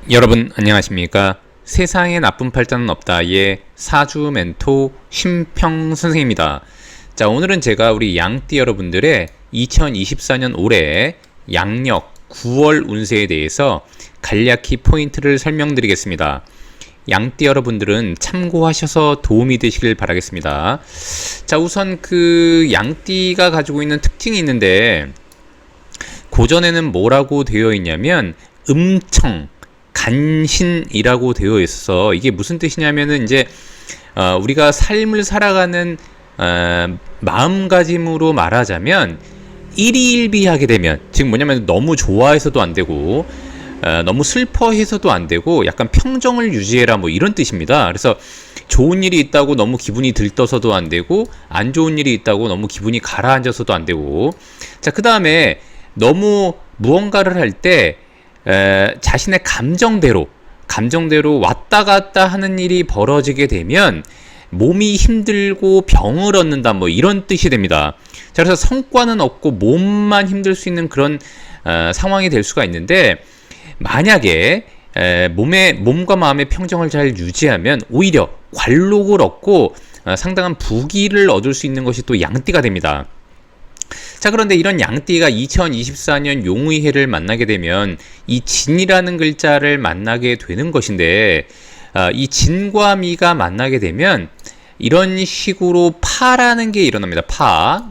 여러분 안녕하십니까? 세상에 나쁜 팔자는 없다의 사주 멘토 심평 선생입니다. 자, 오늘은 제가 우리 양띠 여러분들의 2024년 올해 양력 9월 운세에 대해서 간략히 포인트를 설명드리겠습니다. 양띠 여러분들은 참고하셔서 도움이 되시길 바라겠습니다. 자, 우선 그 양띠가 가지고 있는 특징이 있는데, 고전에는 뭐라고 되어 있냐면 음청 간신이라고 되어 있어서, 이게 무슨 뜻이냐면은 이제 우리가 삶을 살아가는 마음가짐으로 말하자면 일희일비하게 되면, 즉 뭐냐면 너무 좋아해서도 안 되고 너무 슬퍼해서도 안 되고 약간 평정을 유지해라, 뭐 이런 뜻입니다. 그래서 좋은 일이 있다고 너무 기분이 들떠서도 안 되고, 안 좋은 일이 있다고 너무 기분이 가라앉아서도 안 되고, 자, 그 다음에 너무 무언가를 할 때 자신의 감정대로 왔다 갔다 하는 일이 벌어지게 되면 몸이 힘들고 병을 얻는다, 뭐 이런 뜻이 됩니다. 자, 그래서 성과는 없고 몸만 힘들 수 있는 그런 상황이 될 수가 있는데, 만약에 몸과 마음의 평정을 잘 유지하면 오히려 관록을 얻고 상당한 부귀를 얻을 수 있는 것이 또 양띠가 됩니다. 자, 그런데 이런 양띠가 2024년 용의해를 만나게 되면 이 진이라는 글자를 만나게 되는 것인데, 이 진과 미가 만나게 되면 이런 식으로 파라는 게 일어납니다. 파.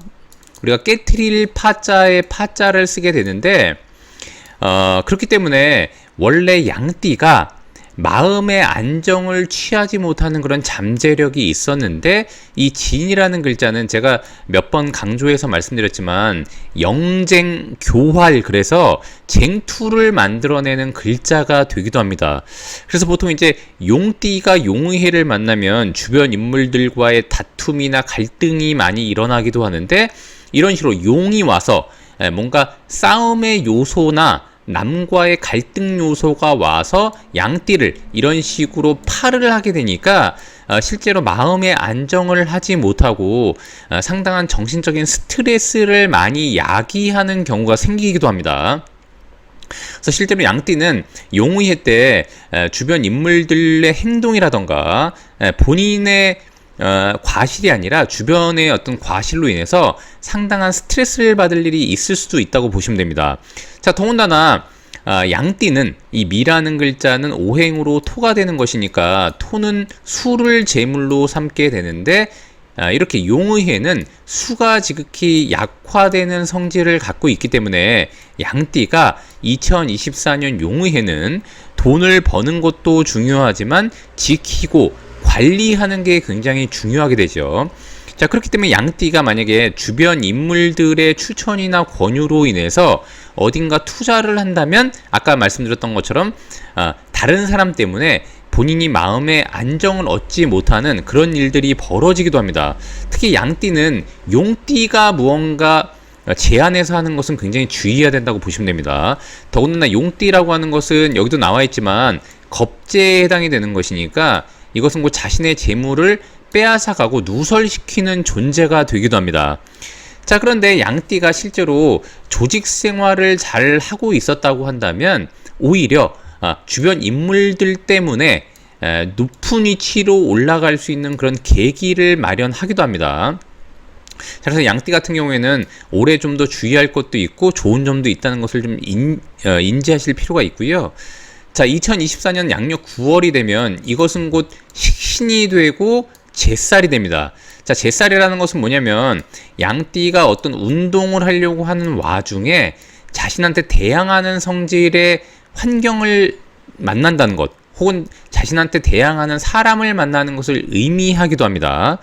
우리가 깨트릴 파자에 파자를 쓰게 되는데, 그렇기 때문에 원래 양띠가 마음의 안정을 취하지 못하는 그런 잠재력이 있었는데, 이 진이라는 글자는 제가 몇 번 강조해서 말씀드렸지만 영쟁, 교활, 그래서 쟁투를 만들어내는 글자가 되기도 합니다. 그래서 보통 이제 용띠가 용의해를 만나면 주변 인물들과의 다툼이나 갈등이 많이 일어나기도 하는데, 이런 식으로 용이 와서 뭔가 싸움의 요소나 남과의 갈등 요소가 와서 양띠를 이런 식으로 파를 하게 되니까 실제로 마음의 안정을 하지 못하고 상당한 정신적인 스트레스를 많이 야기하는 경우가 생기기도 합니다. 그래서 실제로 양띠는 용의해 때 주변 인물들의 행동이라던가 본인의 과실이 아니라 주변의 어떤 과실로 인해서 상당한 스트레스를 받을 일이 있을 수도 있다고 보시면 됩니다. 자, 더군다나 양띠는 이 미라는 글자는 오행으로 토가 되는 것이니까 토는 수를 제물로 삼게 되는데, 이렇게 용의해는 수가 지극히 약화되는 성질을 갖고 있기 때문에 양띠가 2024년 용의해는 돈을 버는 것도 중요하지만 지키고 관리하는 게 굉장히 중요하게 되죠. 자, 그렇기 때문에 양띠가 만약에 주변 인물들의 추천이나 권유로 인해서 어딘가 투자를 한다면 아까 말씀드렸던 것처럼 다른 사람 때문에 본인이 마음의 안정을 얻지 못하는 그런 일들이 벌어지기도 합니다. 특히 양띠는 용띠가 무언가 제안해서 하는 것은 굉장히 주의해야 된다고 보시면 됩니다. 더군다나 용띠라고 하는 것은 여기도 나와 있지만 겁재에 해당이 되는 것이니까 이것은 곧 자신의 재물을 빼앗아가고 누설시키는 존재가 되기도 합니다. 자, 그런데 양띠가 실제로 조직 생활을 잘 하고 있었다고 한다면 오히려 주변 인물들 때문에 높은 위치로 올라갈 수 있는 그런 계기를 마련하기도 합니다. 자, 그래서 양띠 같은 경우에는 올해 좀 더 주의할 것도 있고 좋은 점도 있다는 것을 좀 인지하실 필요가 있고요. 자, 2024년 양력 9월이 되면 이것은 곧 식신이 되고 제살이 됩니다. 자, 제살이라는 것은 뭐냐면 양띠가 어떤 운동을 하려고 하는 와중에 자신한테 대항하는 성질의 환경을 만난다는 것, 혹은 자신한테 대항하는 사람을 만나는 것을 의미하기도 합니다.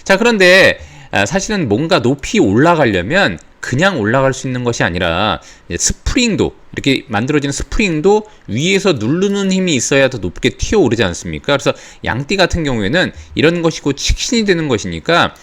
자, 그런데 사실은 뭔가 높이 올라가려면 그냥 올라갈 수 있는 것이 아니라 스프링도, 이렇게 만들어지는 스프링도 위에서 누르는 힘이 있어야 더 높게 튀어오르지 않습니까? 그래서 양띠 같은 경우에는 이런 것이 곧 식신이 되는 것이니까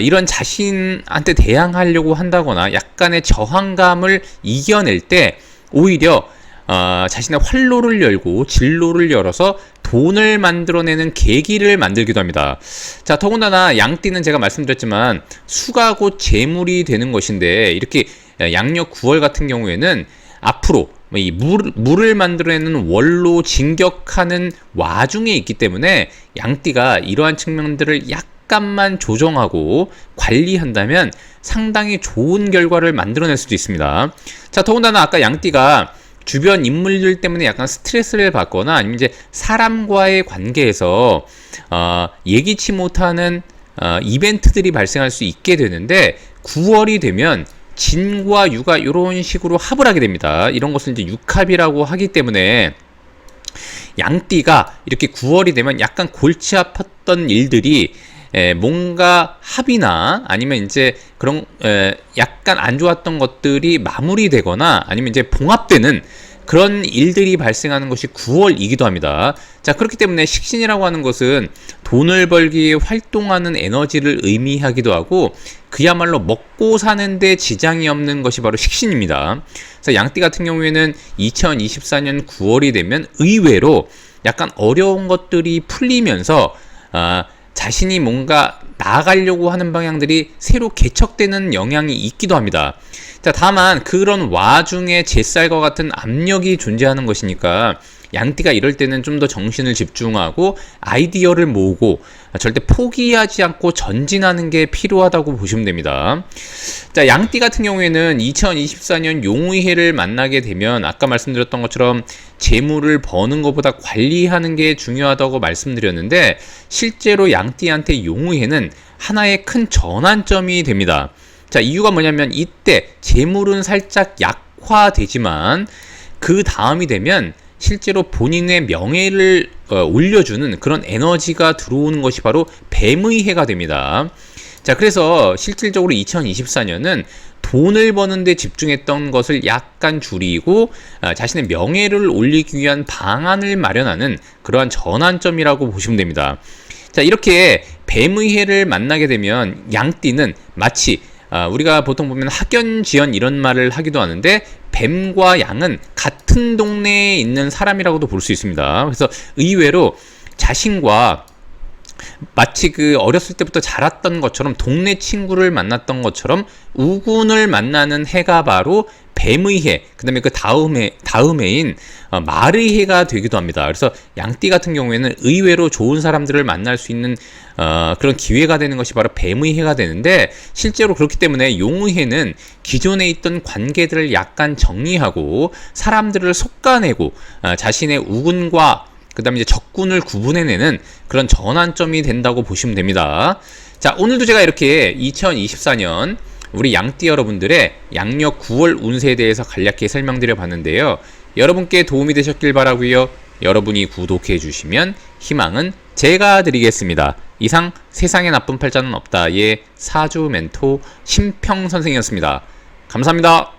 이런 자신한테 대항하려고 한다거나 약간의 저항감을 이겨낼 때 오히려 자신의 활로를 열고 진로를 열어서 돈을 만들어내는 계기를 만들기도 합니다. 자, 더군다나 양띠는 제가 말씀드렸지만 수가 곧 재물이 되는 것인데, 이렇게 양력 9월 같은 경우에는 앞으로 이 물을 만들어내는 원로 진격하는 와중에 있기 때문에 양띠가 이러한 측면들을 약간만 조정하고 관리한다면 상당히 좋은 결과를 만들어낼 수도 있습니다. 자, 더군다나 아까 양띠가 주변 인물들 때문에 약간 스트레스를 받거나 아니면 이제 사람과의 관계에서 예기치 못하는 이벤트들이 발생할 수 있게 되는데 9월이 되면 진과 유가 이런 식으로 합을 하게 됩니다. 이런 것을 이제 육합이라고 하기 때문에 양띠가 이렇게 9월이 되면 약간 골치 아팠던 일들이 뭔가 합이나 아니면 이제 그런 약간 안 좋았던 것들이 마무리되거나 아니면 이제 봉합되는 그런 일들이 발생하는 것이 9월이기도 합니다. 자, 그렇기 때문에 식신이라고 하는 것은 돈을 벌기 위해 활동하는 에너지를 의미하기도 하고 그야말로 먹고 사는데 지장이 없는 것이 바로 식신입니다. 그래서 양띠 같은 경우에는 2024년 9월이 되면 의외로 약간 어려운 것들이 풀리면서 자신이 뭔가 나아가려고 하는 방향들이 새로 개척되는 영향이 있기도 합니다. 자, 다만 그런 와중에 제쌀과 같은 압력이 존재하는 것이니까 양띠가 이럴 때는 좀 더 정신을 집중하고 아이디어를 모으고 절대 포기하지 않고 전진하는 게 필요하다고 보시면 됩니다. 자, 양띠 같은 경우에는 2024년 용의해를 만나게 되면 아까 말씀드렸던 것처럼 재물을 버는 것보다 관리하는 게 중요하다고 말씀드렸는데 실제로 양띠한테 용의해는 하나의 큰 전환점이 됩니다. 자, 이유가 뭐냐면 이때 재물은 살짝 약화되지만 그 다음이 되면 실제로 본인의 명예를 올려주는 그런 에너지가 들어오는 것이 바로 뱀의 해가 됩니다. 자, 그래서 실질적으로 2024년은 돈을 버는 데 집중했던 것을 약간 줄이고 자신의 명예를 올리기 위한 방안을 마련하는 그러한 전환점이라고 보시면 됩니다. 자, 이렇게 뱀의 해를 만나게 되면 양띠는 마치 우리가 보통 보면 학연지연 이런 말을 하기도 하는데 뱀과 양은 같은 동네에 있는 사람이라고도 볼 수 있습니다. 그래서 의외로 자신과 마치 그 어렸을 때부터 자랐던 것처럼 동네 친구를 만났던 것처럼 우군을 만나는 해가 바로 뱀의 해, 그 다음에 그 다음해인 말의 해가 되기도 합니다. 그래서 양띠 같은 경우에는 의외로 좋은 사람들을 만날 수 있는 그런 기회가 되는 것이 바로 뱀의 해가 되는데 실제로 그렇기 때문에 용의 해는 기존에 있던 관계들을 약간 정리하고 사람들을 솎아내고 자신의 우군과 그 다음에 이제 적군을 구분해내는 그런 전환점이 된다고 보시면 됩니다. 자, 오늘도 제가 이렇게 2024년 우리 양띠 여러분들의 양력 9월 운세에 대해서 간략히 설명드려 봤는데요. 여러분께 도움이 되셨길 바라고요. 여러분이 구독해 주시면 희망은 제가 드리겠습니다. 이상 세상에 나쁜 팔자는 없다의 사주 멘토 심평 선생이었습니다. 감사합니다.